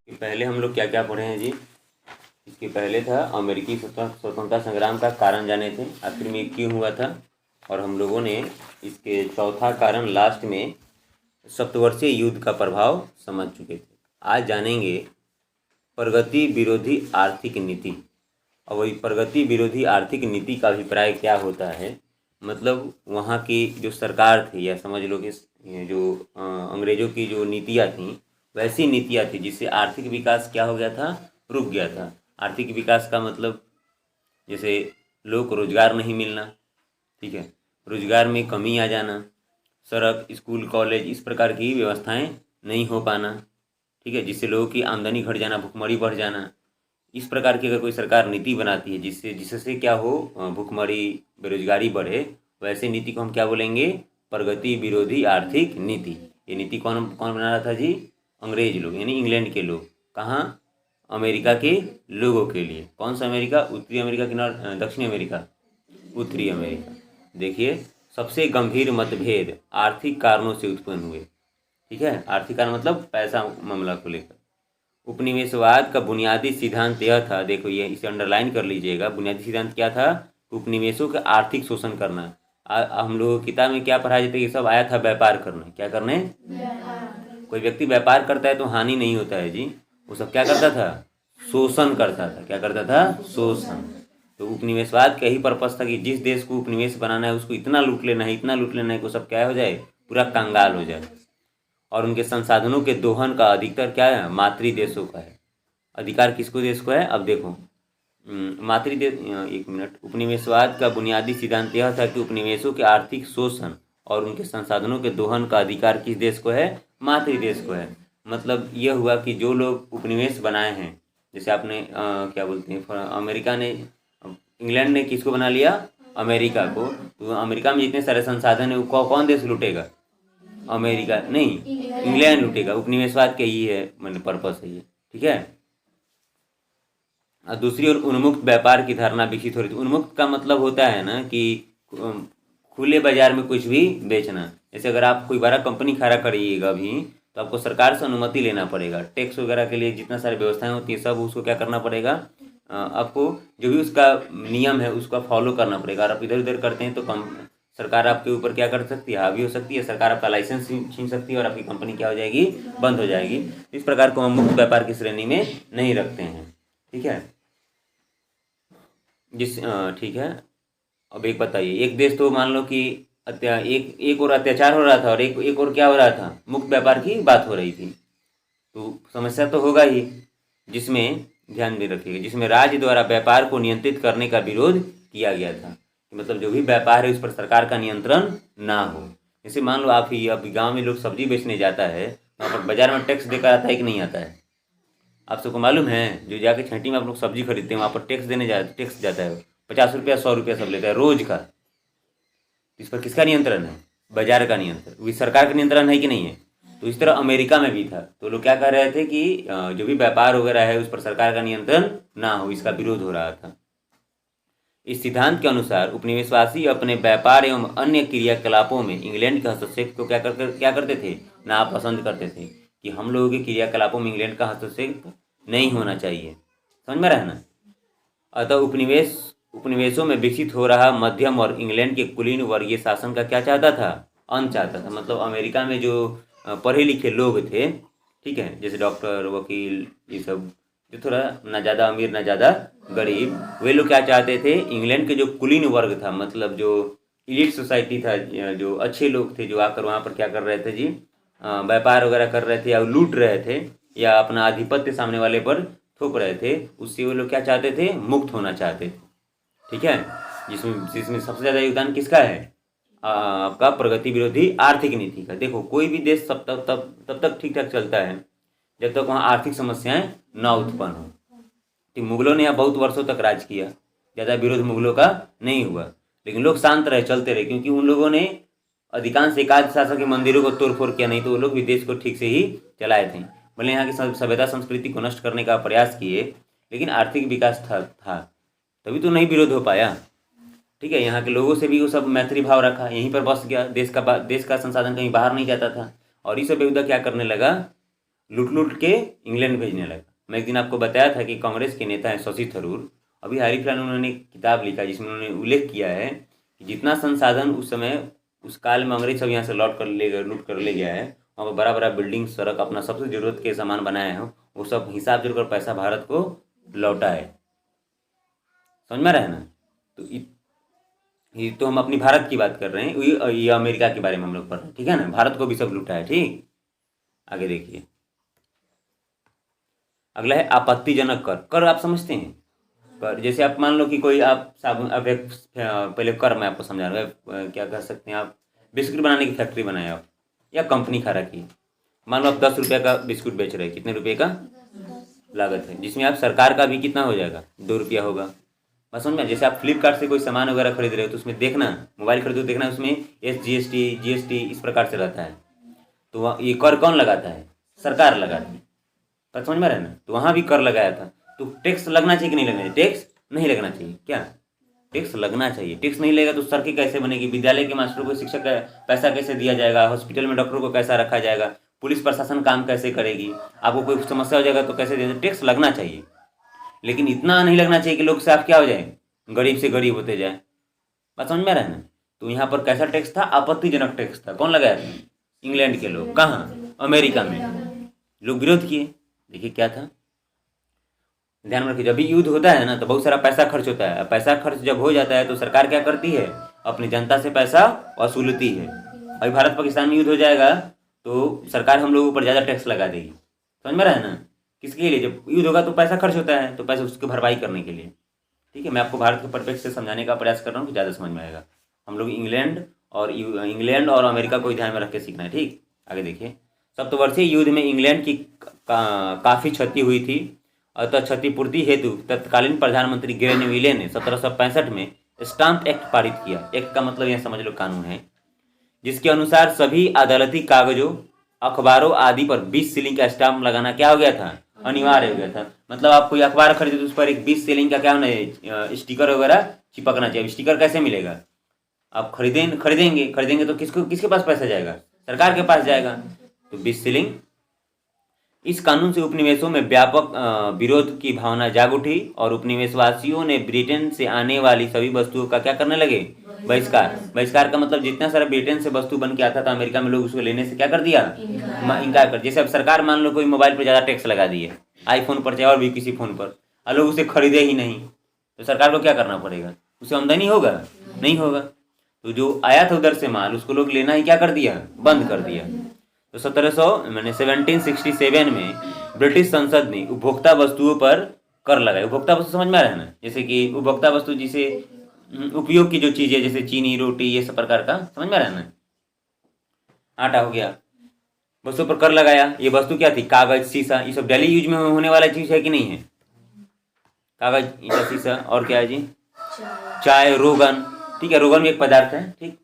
कि पहले हम लोग क्या क्या पढ़े हैं जी। इसके पहले था अमेरिकी स्वतंत्रता संग्राम का कारण जाने थे, आखिर में क्यों हुआ था। और हम लोगों ने इसके चौथा कारण लास्ट में सप्तवर्षीय युद्ध का प्रभाव समझ चुके थे। आज जानेंगे प्रगति विरोधी आर्थिक नीति। और वही प्रगति विरोधी आर्थिक नीति का अभिप्राय क्या होता है, मतलब वहाँ की जो सरकार थी, या समझ लो कि ये जो अंग्रेज़ों की जो नीतियाँ थीं, वैसी नीतियाँ थी जिससे आर्थिक विकास क्या हो गया था, रुक गया था। आर्थिक विकास का मतलब जैसे लोग को रोज़गार नहीं मिलना, ठीक है, रोज़गार में कमी आ जाना, सड़क, स्कूल, कॉलेज इस प्रकार की व्यवस्थाएं नहीं हो पाना, ठीक है, जिससे लोगों की आमदनी घट जाना, भुखमरी बढ़ जाना। इस प्रकार की अगर कोई सरकार नीति बनाती है जिससे क्या हो, भुखमरी, बेरोजगारी बढ़े, वैसे नीति को हम क्या बोलेंगे, प्रगति विरोधी आर्थिक नीति। ये नीति कौन कौन बना रहा था जी, अंग्रेज लोग, यानी इंग्लैंड के लोग। कहाँ, अमेरिका के लोगों के लिए। कौन सा अमेरिका, उत्तरी अमेरिका कि दक्षिणी अमेरिका, उत्तरी अमेरिका। देखिए, सबसे गंभीर मतभेद आर्थिक कारणों से उत्पन्न हुए, ठीक है, आर्थिक कारण मतलब पैसा मामला को लेकर। उपनिवेशवाद का बुनियादी सिद्धांत यह था, देखो ये इसे अंडरलाइन कर लीजिएगा, बुनियादी सिद्धांत क्या था, उपनिवेशों का आर्थिक शोषण करना। हम लोग किताब में क्या पढ़ा जाता है, ये सब आया था व्यापार करना, क्या करने, कोई व्यक्ति व्यापार करता है तो हानि नहीं होता है जी, वो सब क्या करता था, शोषण करता था। क्या करता था, शोषण। तो उपनिवेशवाद का ही पर्पस था कि जिस देश को उपनिवेश बनाना है उसको इतना लूट लेना है, इतना लूट लेना है कि वो सब क्या हो जाए, पूरा कंगाल हो जाए। और उनके संसाधनों के दोहन का अधिकतर क्या है, मातृ देशों का है। अधिकार किसको देश को है, अब देखो, मातृ देश, एक मिनट, उपनिवेशवाद का बुनियादी सिद्धांत यह था कि उपनिवेशों के आर्थिक शोषण और उनके संसाधनों के दोहन का अधिकार किस देश को है, मातृ देश को है। मतलब यह हुआ कि जो लोग उपनिवेश बनाए हैं, जैसे आपने क्या बोलते हैं, अमेरिका ने, इंग्लैंड ने किसको बना लिया, अमेरिका को। तो अमेरिका में जितने सारे संसाधन है वो कौन देश लूटेगा, अमेरिका नहीं, इंग्लैंड लूटेगा। उपनिवेशवाद के ही है, मैंने पर्पस है ये, ठीक है। दूसरी ओर उन्मुक्त व्यापार की धारणा विकसित हो रही थी। उन्मुक्त का मतलब होता है ना कि खुले बाजार में कुछ भी बेचना। जैसे अगर आप कोई बड़ा कंपनी खड़ा करिएगा अभी, तो आपको सरकार से अनुमति लेना पड़ेगा, टैक्स वगैरह के लिए जितना सारी व्यवस्थाएं होती है सब उसको क्या करना पड़ेगा, आपको जो भी उसका नियम है उसका फॉलो करना पड़ेगा। और आप इधर उधर करते हैं तो सरकार आपके ऊपर क्या कर सकती है, हावी हो सकती है, सरकार आपका लाइसेंस छीन सकती है और आपकी कंपनी क्या हो जाएगी, बंद हो जाएगी। इस प्रकार को हम मुक्त व्यापार की श्रेणी में नहीं रखते हैं, ठीक है। ठीक है। अब एक बताइए, एक देश तो मान लो कि एक और अत्याचार हो रहा था और एक और क्या हो रहा था, मुक्त व्यापार की बात हो रही थी। तो समस्या तो होगा ही, जिसमें ध्यान में रखिएगा, जिसमें राज्य द्वारा व्यापार को नियंत्रित करने का विरोध किया गया था। मतलब जो भी व्यापार है उस पर सरकार का नियंत्रण ना हो। जैसे मान लो आप ही, अब गाँव में लोग सब्जी बेचने जाता है, वहाँ पर बाजार में टैक्स देकर आता है कि नहीं आता है, आप सबको मालूम है। जो जाके छठी में आप लोग सब्जी खरीदते हैं वहाँ पर टैक्स जाता है, 50 रुपया 100 रुपया सब लेता है रोज का। इस पर किसका नियंत्रण है, बाजार का नियंत्रण, वो सरकार का नियंत्रण है कि नहीं है। तो इस तरह अमेरिका में भी था। तो लोग क्या कह रहे थे कि जो भी व्यापार वगैरह है उस पर सरकार का नियंत्रण ना हो, इसका विरोध हो रहा था। इस सिद्धांत के अनुसार उपनिवेशवासी अपने व्यापार एवं अन्य क्रियाकलापों में इंग्लैंड के हस्तक्षेप को क्या करते थे, नापसंद करते थे, कि हम लोगों के क्रियाकलापों में इंग्लैंड का हस्तक्षेप नहीं होना चाहिए। समझ में रहा ना। अतः उपनिवेशों में विकसित हो रहा मध्यम और इंग्लैंड के कुलीन वर्गीय शासन का क्या चाहता था, अंत चाहता था। मतलब अमेरिका में जो पढ़े लिखे लोग थे, ठीक है, जैसे डॉक्टर, वकील, ये सब जो थोड़ा ना ज़्यादा अमीर ना ज़्यादा गरीब, वे लोग क्या चाहते थे, इंग्लैंड के जो कुलीन वर्ग था, मतलब जो इलीट सोसाइटी था, जो अच्छे लोग थे, जो आकर वहाँ पर क्या कर रहे थे जी, व्यापार वगैरह कर रहे थे या लूट रहे थे या अपना आधिपत्य सामने वाले पर थोप रहे थे, उससे वो लोग क्या चाहते थे, मुक्त होना चाहते थे, ठीक है। जिसमें सबसे ज़्यादा योगदान किसका है, आपका प्रगति विरोधी आर्थिक नीति का। देखो कोई भी देश तब तक ठीक ठाक चलता है जब तक वहाँ आर्थिक समस्याएं ना उत्पन्न हो। तो मुगलों ने यहाँ बहुत वर्षों तक राज किया, ज़्यादा विरोध मुगलों का नहीं हुआ, लेकिन लोग शांत रहे, चलते रहे, क्योंकि उन लोगों ने अधिकांश एकाध शासक के मंदिरों को तोड़फोड़ किया, नहीं तो वो लोग भी देश को ठीक से ही चलाए थे। भले यहाँ की सभ्यता संस्कृति को नष्ट करने का प्रयास किए, लेकिन आर्थिक विकास था तभी तो नहीं विरोध हो पाया, ठीक है। यहाँ के लोगों से भी वो सब मैत्री भाव रखा, यहीं पर बस गया, देश का संसाधन कहीं बाहर नहीं जाता था। और इस बेहुदा क्या करने लगा, लूट लूट के इंग्लैंड भेजने लगा। मैं एक दिन आपको बताया था कि कांग्रेस के नेता हैं शशि थरूर, अभी हाल ही फिलहाल उन्होंने एक किताब लिखा जिसमें उन्होंने उल्लेख किया है कि जितना संसाधन उस समय उस काल में अंग्रेज सब यहाँ से लूट कर ले गया है, वहाँ पर बड़ा बड़ा बिल्डिंग, सड़क, अपना सबसे ज़रूरत के सामान बनाए हैं, वो सब हिसाब जोड़कर पैसा भारत को लौटा है। समझ में रहे ना? तो ये तो हम अपनी भारत की बात कर रहे हैं, ये अमेरिका के बारे में हम लोग पढ़ रहे हैं, ठीक है ना? भारत को भी सब लूटा है। ठीक, आगे देखिए। अगला है आपत्तिजनक कर। कर आप समझते हैं? कर जैसे आप मान लो कि कोई आप साबुन, अब एक पहले कर मैं आपको समझा रहा हूँ, क्या कर सकते हैं आप, बिस्कुट बनाने की फैक्ट्री बनाए आप या कंपनी खड़ा की, मान लो आप 10 रुपये का बिस्कुट बेच रहे हैं, कितने रुपये का लागत है, जिसमें आप सरकार का भी कितना हो जाएगा, 2 रुपया होगा। बस समझ में? जैसे आप फ्लिपकार्ट से कोई सामान वगैरह खरीद रहे हो तो उसमें देखना, मोबाइल खरीदो देखना उसमें GST इस प्रकार से रहता है, तो ये कर कौन लगाता है? सरकार लगाती है। पर समझ में रहे ना? तो वहाँ भी कर लगाया था, तो टैक्स लगना चाहिए कि नहीं लगना चाहिए? टैक्स नहीं लगना चाहिए। क्या टैक्स लगना चाहिए? टैक्स नहीं लगेगा तो सड़कें कैसे बनेगी, विद्यालय के मास्टरों को शिक्षक का पैसा कैसे दिया जाएगा, हॉस्पिटल में डॉक्टरों को कैसा रखा जाएगा, पुलिस प्रशासन काम कैसे करेगी, आपको कोई समस्या हो जाएगा तो कैसे देंगे? टैक्स लगना चाहिए, लेकिन इतना नहीं लगना चाहिए कि लोग से आप क्या हो जाए, गरीब से गरीब होते जाए। बात समझ में रहे ना? तो यहाँ पर कैसा टैक्स था? आपत्तिजनक टैक्स था। कौन लगाया था? इंग्लैंड के लोग। कहाँ? अमेरिका में। लोग विरोध किए। देखिए क्या था, ध्यान में रखिए, जब भी युद्ध होता है ना तो बहुत सारा पैसा खर्च होता है। पैसा खर्च जब हो जाता है तो सरकार क्या करती है? अपनी जनता से पैसा वसूलती है। अभी भारत पाकिस्तान में युद्ध हो जाएगा तो सरकार हम लोगों पर ज़्यादा टैक्स लगा देगी। समझ में रहा है ना? किसके लिए? जब युद्ध होगा तो पैसा खर्च होता है, तो पैसा उसकी भरपाई करने के लिए। ठीक है, मैं आपको भारत के परिप्रेक्ष्य से समझाने का प्रयास कर रहा हूँ कि ज़्यादा समझ में आएगा। हम लोग इंग्लैंड और अमेरिका को ध्यान में रख के सीखना है। ठीक, आगे देखिए। सप्तवर्षीय युद्ध में इंग्लैंड की काफ़ी क्षति हुई थी, अतः क्षतिपूर्ति हेतु तत्कालीन प्रधानमंत्री ग्रेनविले ने 1765 में स्टाम्प एक्ट पारित किया। एक्ट का मतलब यह समझ लो कानून है, जिसके अनुसार सभी अदालती कागजों, अखबारों आदि पर 20 सीलिंग का स्टाम्प लगाना क्या हो गया था? अनिवार्य हो गया था। मतलब आप कोई अखबार खरीदे तो उस पर एक 20 सीलिंग का क्या होना है? स्टिकर वगैरह चिपकना चाहिए। स्टिकर कैसे मिलेगा? आप खरीदेंगे तो किसके पास पैसा जाएगा? सरकार के पास जाएगा। तो 20 सीलिंग। इस कानून से उपनिवेशों में व्यापक विरोध की भावना जाग उठी और उपनिवेशवासियों ने ब्रिटेन से आने वाली सभी वस्तुओं का क्या करने लगे? बहिष्कार। बहिष्कार का मतलब जितना सारा ब्रिटेन से वस्तु बन के आता था अमेरिका में, लोग उसको लेने से क्या कर दिया? इनकार कर। जैसे अब सरकार मान लो कोई मोबाइल पर ज़्यादा टैक्स लगा दी है, आईफोन पर चाहे और भी किसी फ़ोन पर, और लोग उसे खरीदे ही नहीं, तो सरकार को क्या करना पड़ेगा? उसे आमदनी होगा? नहीं होगा। तो जो आया था उधर से माल, उसको लोग लेना ही क्या कर दिया? बंद कर दिया। तो 1767 में ब्रिटिश संसद ने उपभोक्ता वस्तुओं पर कर लगाया। उपभोक्ता वस्तु समझ में आ रहा है ना? जैसे कि उपभोक्ता वस्तु जिसे उपयोग की जो चीज़ें, जैसे चीनी, रोटी, ये सब प्रकार का, समझ में आ रहा है ना? आटा हो गया, वस्तुओं पर कर लगाया। ये वस्तु क्या थी? कागज, शीशा, ये सब डेली यूज में होने वाला चीज़ है कि नहीं है? कागज, शीशा, और क्या है जी? चाय, रोगन। ठीक है, रोगन भी एक पदार्थ है। ठीक,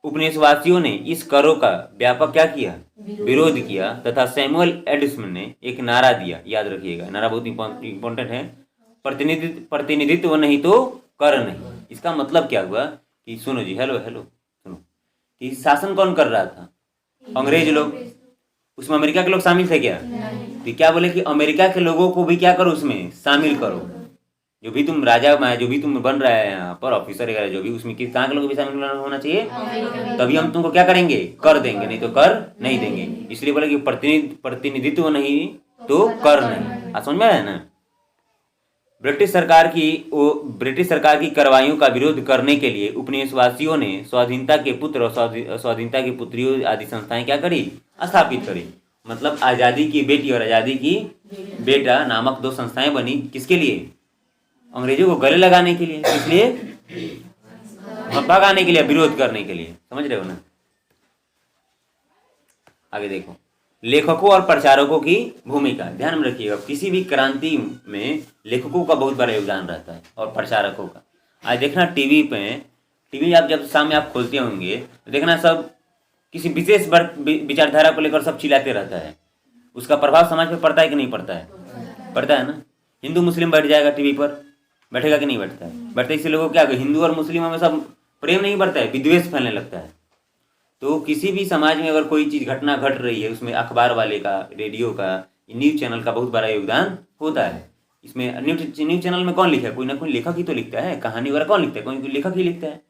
उपनिवेशवासियों ने इस करों का व्यापक क्या किया? विरोध किया, तथा सैमुअल एडिसन ने एक नारा दिया। याद रखिएगा, नारा बहुत इंपॉर्टेंट है। प्रतिनिधित्व नहीं तो कर नहीं। इसका मतलब क्या हुआ कि सुनो जी, हेलो सुनो, कि शासन कौन कर रहा था? अंग्रेज लोग। उसमें अमेरिका के लोग शामिल थे क्या? तो क्या बोले कि अमेरिका के लोगों को भी क्या करो, उसमें शामिल करो। जो भी तुम राजा में, जो भी तुम बन रहा है यहाँ पर ऑफिसर वगैरह, जो भी, उसमें किस कहाँ के लोग भी शामिल होना चाहिए, तभी हम तुमको क्या करेंगे? कर देंगे, नहीं तो कर नहीं देंगे। इसलिए बोले कि प्रतिनिधित्व नहीं तो कर नहीं। समझ में है ना? ब्रिटिश सरकार की कार्रवाइयों का विरोध करने के लिए उपनिवेशवासियों ने स्वाधीनता के पुत्र और स्वाधीनता की पुत्रियों आदि संस्थाएं क्या करी? स्थापित करी। मतलब आज़ादी की बेटी और आज़ादी की बेटा नामक 2 संस्थाएं बनी। किसके लिए? अंग्रेजों को गले लगाने के लिए। इसलिए भगाने के लिए, विरोध करने के लिए। समझ रहे हो ना? आगे देखो, लेखकों और प्रचारकों की भूमिका ध्यान में रखिएगा। किसी भी क्रांति में लेखकों का बहुत बड़ा योगदान रहता है और प्रचारकों का। आज देखना टीवी आप जब सामने आप खोलते होंगे तो देखना सब किसी विशेष विचारधारा को लेकर सब चिल्लाते रहता है। उसका प्रभाव समाज पर पड़ता है कि नहीं पड़ता है? पड़ता है ना? हिंदू मुस्लिम बैठ जाएगा टीवी पर, बैठेगा कि नहीं बैठता है? बैठते इससे लोगों क्या, हिंदू और मुस्लिमों में सब प्रेम नहीं बढ़ता है, विद्वेष फैलने लगता है। तो किसी भी समाज में अगर कोई चीज़ घटना घट रही है, उसमें अखबार वाले का, रेडियो का, न्यूज़ चैनल का बहुत बड़ा योगदान होता है। इसमें न्यूज़ चैनल में कौन लिखा है? कोई ना कोई लेखक ही तो लिखता है। कहानी वगैरह कौन लिखता है? कोई लेखक ही लिखता है।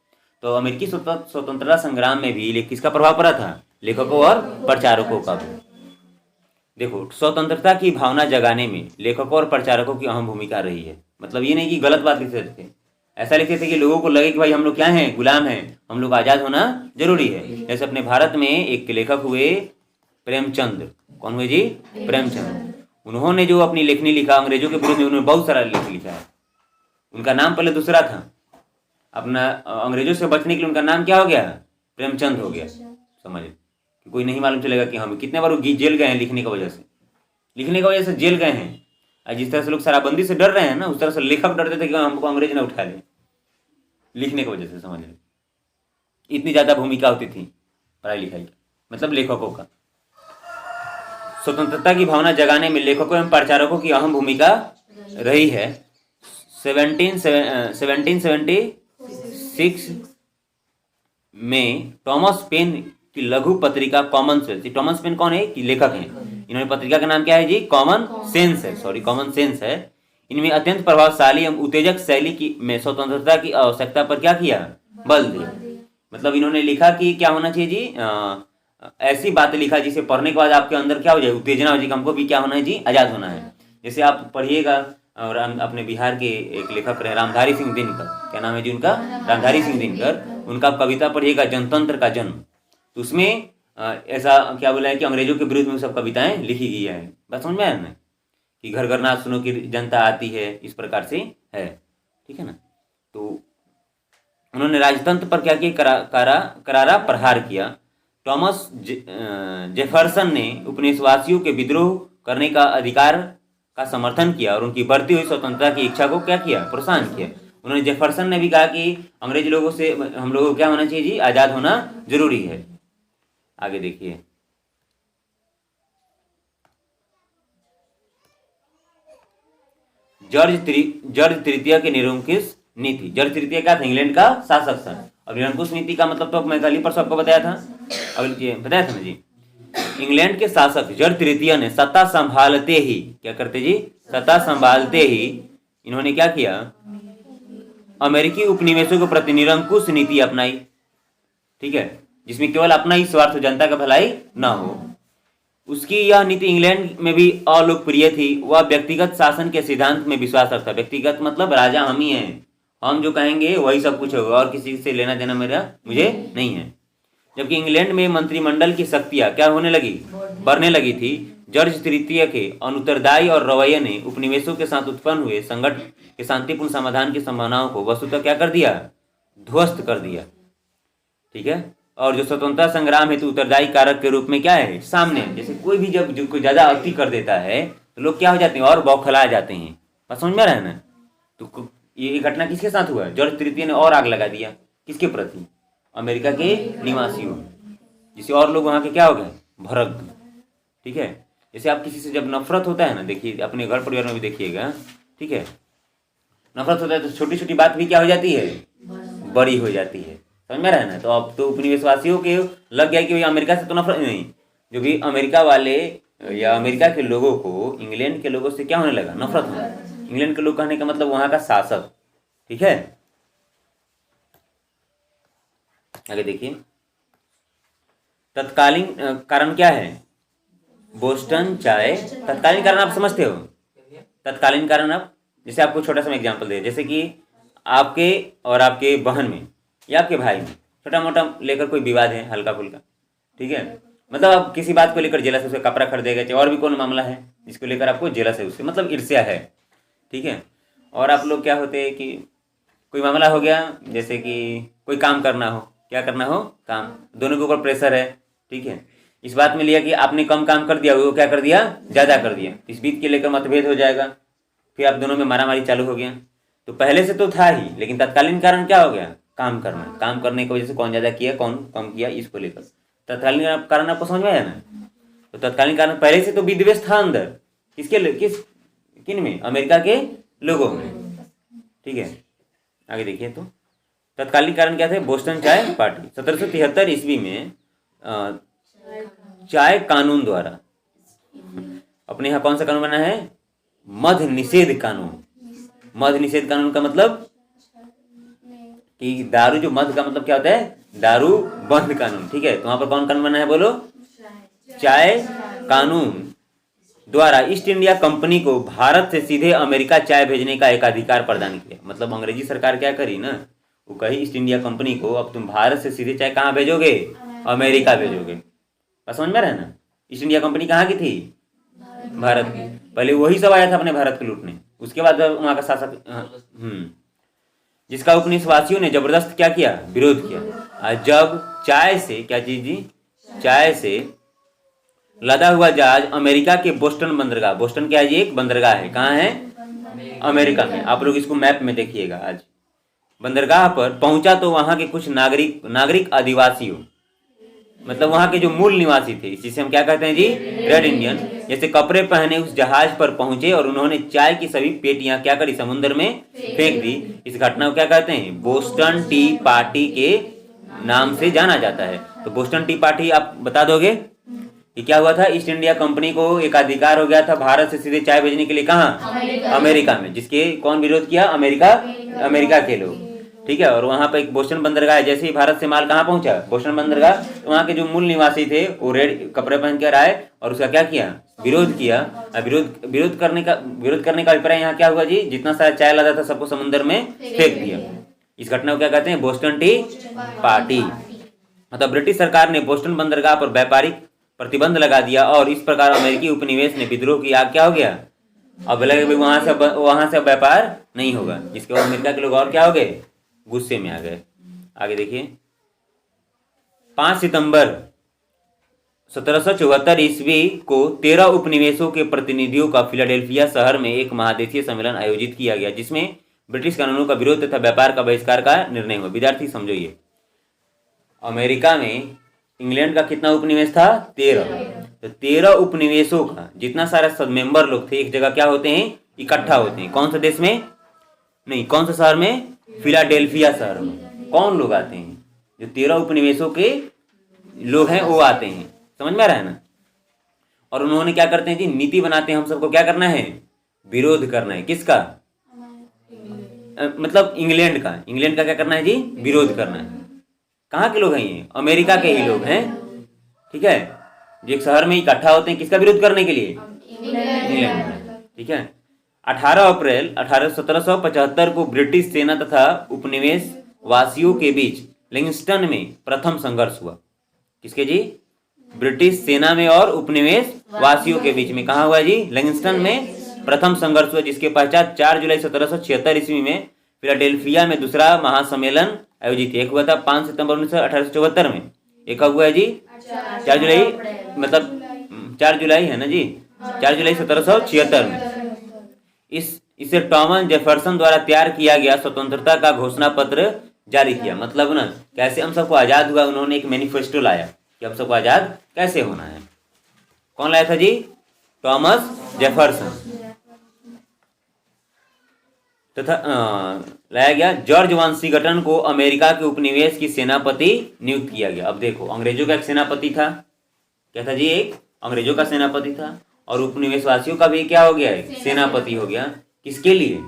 तो अमेरिकी स्वतंत्रता संग्राम में भी किसका प्रभाव पड़ा था? लेखकों और प्रचारकों का। देखो, स्वतंत्रता की भावना जगाने में लेखकों और प्रचारकों की अहम भूमिका रही है। मतलब ये नहीं कि गलत बात लिखते थे, ऐसा लिखते थे कि लोगों को लगे कि भाई हम लोग क्या हैं? गुलाम हैं, हम लोग आज़ाद होना जरूरी है। जैसे अपने भारत में एक लेखक हुए प्रेमचंद। कौन हुए जी? प्रेमचंद। उन्होंने जो अपनी लेखनी लिखा अंग्रेजों के विरुद्ध में, उन्होंने बहुत सारा लेख लिखा है। उनका नाम पहले दूसरा था, अपना अंग्रेजों से बचने के लिए उनका नाम क्या हो गया? प्रेमचंद हो गया। समझ कि कोई नहीं मालूम चलेगा कि हम कितने बार जेल गए हैं लिखने की वजह से। लिखने की वजह से जेल गए हैं। और जिस तरह से लोग शराबबंदी से डर रहे हैं ना, उस तरह से लेखक डरते थे कि हमको अंग्रेज ना उठा ले, लिखने की वजह से। समझ लो, इतनी ज़्यादा भूमिका होती थी पढ़ाई लिखाई की, मतलब लेखकों का। स्वतंत्रता की भावना जगाने में लेखकों एवं प्रचारकों की अहम भूमिका रही है। 1776 में टॉमस पेन की लघु पत्रिका कॉमन सेंस। टॉमस पेन कौन है? कि लेखक हैं। इन्होंने पत्रिका का नाम क्या है जी? कॉमन सेंस है। सॉरी, कॉमन सेंस है। इनमें अत्यंत प्रभावशाली एवं उत्तेजक शैली की में स्वतंत्रता की आवश्यकता पर क्या किया? बल दिया। मतलब इन्होंने लिखा कि क्या होना चाहिए जी? ऐसी बातें लिखा जिसे पढ़ने के बाद आपके अंदर क्या हो जाए? उत्तेजना हो जाए कि हमको भी क्या होना है जी? आज़ाद होना है। जैसे आप पढ़िएगा, और अपने बिहार के एक लेखक रहे रामधारी सिंह दिनकर। क्या नाम है जी उनका? रामधारी सिंह दिनकर। उनका कविता पढ़िएगा जनतंत्र का जन्म। तो उसमें ऐसा क्या बोला है कि अंग्रेजों के विरुद्ध में सब कविताएं लिखी गई है। बात समझ में आया ना? कि घर घर नाच सुनो कि जनता आती है, इस प्रकार से है। ठीक है ना? तो उन्होंने राजतंत्र पर क्या किया? करारा प्रहार किया। टॉमस जेफरसन ने उपनिवेशवासियों के विद्रोह करने का अधिकार का समर्थन किया और उनकी बढ़ती हुई स्वतंत्रता की इच्छा को क्या किया? प्रोत्साहन किया। उन्होंने जेफरसन ने भी कहा कि अंग्रेज लोगों से हम लोगों को क्या होना चाहिए जी? आज़ाद होना जरूरी है। आगे देखिए, जॉर्ज तृतीय के निरंकुश नीति। जॉर्ज तृतीय क्या था? इंग्लैंड का शासक था। और निरंकुश नीति का मतलब तो मैं कल ही परसों आपको बताया था। अब ये बताया था ना जी। इंग्लैंड के शासक जॉर्ज तृतीय ने सत्ता संभालते ही क्या करते जी? सत्ता संभालते ही इन्होंने क्या किया? अमेरिकी उपनिवेशों के प्रति निरंकुश नीति अपनाई। ठीक है, जिसमें केवल अपना ही स्वार्थ, जनता का भलाई ना हो। उसकी यह नीति इंग्लैंड में भी अलोकप्रिय थी। वह व्यक्तिगत शासन के सिद्धांत में विश्वास रखता। व्यक्तिगत मतलब राजा हम ही हैं, हम जो कहेंगे वही सब कुछ होगा, और किसी से लेना देना मुझे नहीं है। जबकि इंग्लैंड में मंत्रिमंडल की शक्तियां क्या होने लगी? बढ़ने लगी थी। जॉर्ज तृतीय के अनुत्तरदायी और रवैये ने उपनिवेशों के साथ उत्पन्न हुए संकट के शांतिपूर्ण समाधान की संभावनाओं को वस्तुतः क्या कर दिया? ध्वस्त कर दिया। ठीक है, और जो स्वतंत्रता संग्राम हेतु उत्तरदायी कारक के रूप में क्या है? सामने। जैसे कोई भी जब जो कोई ज्यादा अति कर देता है तो लोग क्या हो जाते हैं? और बौखला जाते हैं। बस समझ में रहा है ना? तो ये घटना किसके साथ हुआ? जॉर्ज तृतीय ने और आग लगा दिया। किसके प्रति? अमेरिका के निवासियों, जिससे और लोग वहाँ के क्या हो गए? भड़क गए। ठीक है, जैसे आप किसी से जब नफरत होता है ना, देखिए अपने घर परिवार में भी देखिएगा। ठीक है, नफरत होता है तो छोटी छोटी बात भी क्या हो जाती है? बड़ी हो जाती है। समझ में रहा है ना? तो अब तो उपनिवेशवासियों के लग गया कि भाई अमेरिका से तो नफरत नहीं, जो भी अमेरिका वाले या अमेरिका के लोगों को इंग्लैंड के लोगों से क्या होने लगा? नफरत होने लगा। इंग्लैंड के लोग कहने का मतलब वहाँ का शासक। ठीक है, आगे देखिए, तत्कालीन कारण क्या है? बोस्टन चाय। तत्कालीन कारण आप समझते हो? तत्कालीन कारण आप, जैसे आपको छोटा सा एग्जांपल दे, जैसे कि आपके और आपके बहन में या आपके भाई में छोटा मोटा लेकर कोई विवाद है, हल्का फुल्का। ठीक है, मतलब आप किसी बात को लेकर जेलस है, उसका कपड़ा खरीदेगा, चाहे और भी कोई मामला है जिसको लेकर आपको जेलस है, उससे मतलब ईर्ष्या है। ठीक है, और आप लोग क्या होते हैं कि कोई मामला हो गया, जैसे कि कोई काम करना हो, क्या करना हो? काम। दोनों के ऊपर प्रेशर है। ठीक है, इस बात में लिया कि आपने कम काम कर दिया, वो क्या कर दिया? ज़्यादा कर दिया। इस बीत के लेकर मतभेद हो जाएगा, फिर आप दोनों में मारामारी चालू हो गया। तो पहले से तो था ही, लेकिन तत्कालीन कारण क्या हो गया? काम करना। काम करने की वजह से कौन ज़्यादा किया, कौन कम किया, इसको लेकर तत्कालीन कारण आपको समझ में आया ना? तो तत्कालीन कारण पहले से तो विद्वेष था अंदर। किन में? अमेरिका के लोगों में। ठीक है, आगे देखिए, तो तत्कालीन कारण क्या थे? बोस्टन चाय पार्टी। 1773 ईस्वी में अ, चाय कानून द्वारा। अपने यहाँ कौन सा कानून बना है? मद्य निषेध कानून। मद्य निषेध कानून का मतलब कि दारू, जो मद्य का मतलब क्या होता है? दारू बंद कानून। ठीक है, तो वहां पर कौन कानून बना है बोलो? चाय कानून द्वारा ईस्ट इंडिया कंपनी को भारत से सीधे अमेरिका चाय भेजने का एक अधिकार प्रदान किया। मतलब अंग्रेजी सरकार क्या करी ना, वो कही ईस्ट इंडिया कंपनी को अब तुम भारत से सीधे चाय कहाँ भेजोगे? अमेरिका भेजोगे। बस समझ में रहे ना? ईस्ट इंडिया कंपनी कहाँ की थी? भारत की। पहले वही सब आया था अपने भारत को लूटने, उसके बाद वहां का शासक जिसका उपनिवेशवासियों ने जबरदस्त क्या किया? विरोध किया। और जब चाय से क्या चीज जी? चाय से लदा हुआ जहाज अमेरिका के बोस्टन बंदरगाह, बोस्टन क्या है जी? एक बंदरगाह है। कहाँ है? अमेरिका में। आप लोग इसको मैप में देखिएगा। आज बंदरगाह पर पहुंचा तो वहां के कुछ नागरिक आदिवासियों, मतलब वहां के जो मूल निवासी थे, जिसे हम क्या कहते हैं जी? रेड इंडियन, जैसे कपड़े पहने उस जहाज पर पहुंचे और उन्होंने चाय की सभी पेटियां क्या करी? समुद्र में फेंक दी। इस घटना को क्या कहते हैं? बोस्टन टी पार्टी के नाम से जाना जाता है। तो बोस्टन टी पार्टी आप बता दोगे कि क्या हुआ था? ईस्ट इंडिया कंपनी को एक अधिकार हो गया था भारत से सीधे चाय भेजने के लिए। कहाँ? अमेरिका में। जिसके कौन विरोध किया? अमेरिका के लोग। ठीक है, और वहां पर एक बोस्टन बंदरगाह है। जैसे ही भारत से माल कहाँ पहुंचा? बोस्टन बंदरगाह। तो वहां के जो मूल निवासी थे वो रेड कपड़े पहन कर आए और उसका क्या किया? विरोध किया। विरोध करने का अभिप्राय यहाँ क्या हुआ जी? जितना सारा चाय लदा था सबको समुद्र में फेंक दिया। इस घटना को क्या कहते हैं? Boston T party. मतलब ब्रिटिश सरकार ने बोस्टन बंदरगाह पर व्यापारिक प्रतिबंध लगा दिया और इस प्रकार अमेरिकी उपनिवेश ने विद्रोह की आग क्या हो गया? अब लगे वहां से व्यापार नहीं होगा, जिसके बाद अमेरिका के लोग और क्या हो गए? गुस्से में आ गए। आगे देखिए, 5 सितंबर 1774 ईस्वी को 13 उपनिवेशों के प्रतिनिधियों का फिलाडेल्फिया शहर में एक महादेशीय सम्मेलन आयोजित किया गया, जिसमें ब्रिटिश कानूनों का विरोध तथा व्यापार का बहिष्कार का निर्णय हुआ। विद्यार्थी समझो, ये अमेरिका में इंग्लैंड का कितना उपनिवेश था? 13। तो 13 उपनिवेशों का जितना सारा सब मेंबर लोग थे एक जगह क्या होते हैं? इकट्ठा होते हैं। कौन सा देश में? नहीं, कौन सा शहर में? फिलाडेल्फिया शहर में। कौन लोग आते हैं? जो 13 उपनिवेशों के लोग हैं वो आते हैं। समझ में आ रहा है ना? और उन्होंने क्या करते हैं जी? नीति बनाते हैं, हम सबको क्या करना है? विरोध करना है। किसका? मतलब इंग्लैंड का। इंग्लैंड का क्या करना है जी? विरोध करना है। कहाँ के लोग हैं ये? अमेरिका के ही लोग हैं। ठीक है, जो एक शहर में इकट्ठा होते हैं किसका विरोध करने के लिए? इंग्लैंड। ठीक है, 18 अप्रैल 1775 को ब्रिटिश सेना तथा उपनिवेश वासियों के बीच लिंगस्टन में प्रथम संघर्ष हुआ। किसके जी? ब्रिटिश सेना में और उपनिवेश वासियों के बीच में। कहाँ हुआ जी? लिंगस्टन में प्रथम संघर्ष हुआ, जिसके पश्चात 4 जुलाई 1776 ईस्वी में फिलाडेल्फिया में दूसरा महासम्मेलन आयोजित। एक हुआ था 5 सितंबर 1874 में। एक हुआ है जी 4 जुलाई, मतलब 4 जुलाई है ना जी? 4 जुलाई 1776 में। इसे टॉमस जेफरसन द्वारा तैयार किया गया स्वतंत्रता का घोषणा पत्र जारी किया। मतलब ना कैसे हम सबको आजाद हुआ, उन्होंने एक मैनिफेस्टो लाया कि हम सबको आजाद कैसे होना है। कौन लाया था जी? Thomas Jefferson. तथा लाया गया। जॉर्ज वाशिंगटन को अमेरिका के उपनिवेश की सेनापति नियुक्त किया गया। अब देखो, अंग्रेजों का एक सेनापति था। क्या था जी? एक अंग्रेजों का सेनापति था और उपनिवेशवासियों का भी क्या हो गया? एक सेनापति हो गया। किसके लिए?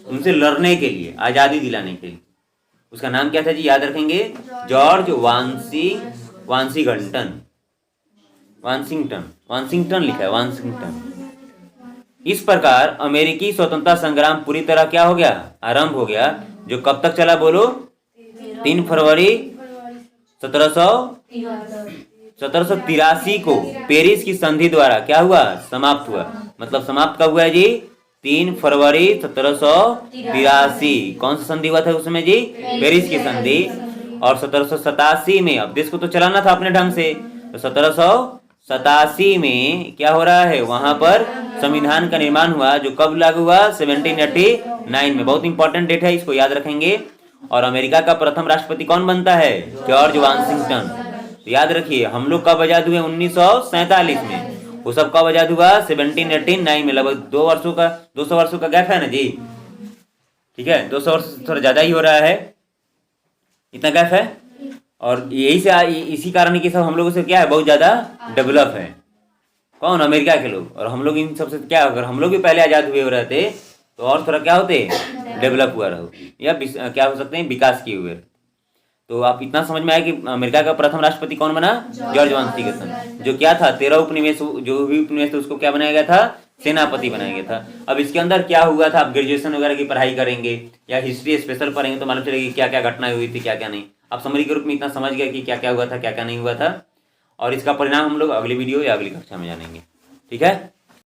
उनसे लड़ने के लिए, आजादी दिलाने के लिए। उसका नाम क्या था जी? याद रखेंगे, जॉर्ज वाशिंगटन लिखा है, वाशिंगटन। इस प्रकार अमेरिकी स्वतंत्रता संग्राम पूरी तरह क्या हो गया? आरंभ हो गया। जो कब तक चला बोलो? 3 फरवरी 1783 को पेरिस की संधि द्वारा क्या हुआ? समाप्त हुआ। मतलब समाप्त कब हुआ है जी? 3 फरवरी 1783। कौन सा संधि हुआ था उसमें जी? पेरिस की संधि। और 1787 में, अब देश को तो चलाना था अपने ढंग से, तो 1787 में क्या हो रहा है? वहां पर संविधान का निर्माण हुआ, जो कब लागू हुआ? 1789 में। बहुत इंपॉर्टेंट डेट है, इसको याद रखेंगे। और अमेरिका का प्रथम राष्ट्रपति कौन बनता है? George Washington. तो याद रखिए, हम लोग कब आजाद हुए? 1947 में। वो सब कब आजाद हुआ? 1789 में। लगभग 200 वर्षों का गैप है ना जी? ठीक है, 200 वर्ष थोड़ा ज्यादा ही हो रहा है। इतना गैप है। और यही से इसी कारण कि सब हम लोगों से क्या है, बहुत ज़्यादा डेवलप है। कौन? अमेरिका के लोग। और हम लोग इन सबसे क्या, अगर हम लोग भी पहले आज़ाद हुए रहते तो और थोड़ा क्या होते, डेवलप हुआ रहो, या क्या हो सकते हैं, विकास किए हुए। तो आप इतना समझ में आया कि अमेरिका का प्रथम राष्ट्रपति कौन बना? George Washington. जो क्या था, 13 उपनिवेश, जो भी उपनिवेश थे उसको क्या बनाया गया था? सेनापति बनाया गया था। अब इसके अंदर क्या हुआ था, आप ग्रेजुएशन वगैरह की पढ़ाई करेंगे या हिस्ट्री स्पेशल पढ़ेंगे तो मालूम चलेगी क्या क्या घटनाएं हुई थी, क्या क्या नहीं। आप समरी के रूप में इतना समझ गए कि क्या क्या हुआ था, क्या क्या नहीं हुआ था, और इसका परिणाम हम लोग अगली वीडियो या अगली कक्षा में जानेंगे। ठीक है।